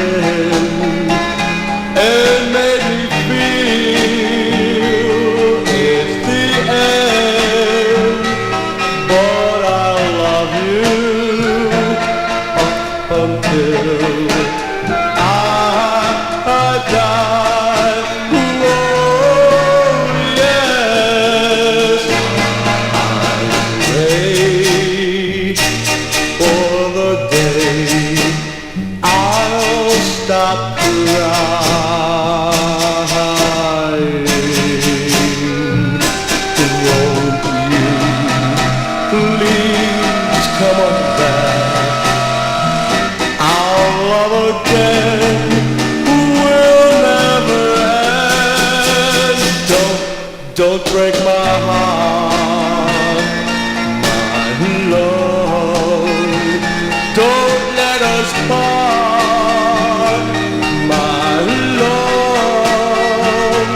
again and made me feel it's the end. But I love you up until I die. Oh yes, pray for the day I'll stop crying. Won't you please come on back? Our love again will never end. Don't break my heart, my love. Don't let us part, my love.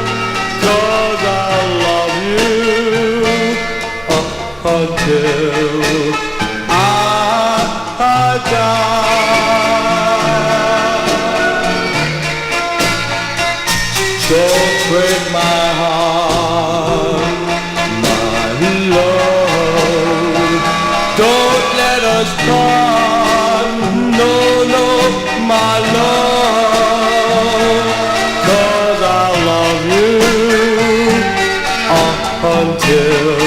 'Cause I love you up until I die. Don't break my heart, my love. Don't let us part, no, no, my love. 'Cause I love you up until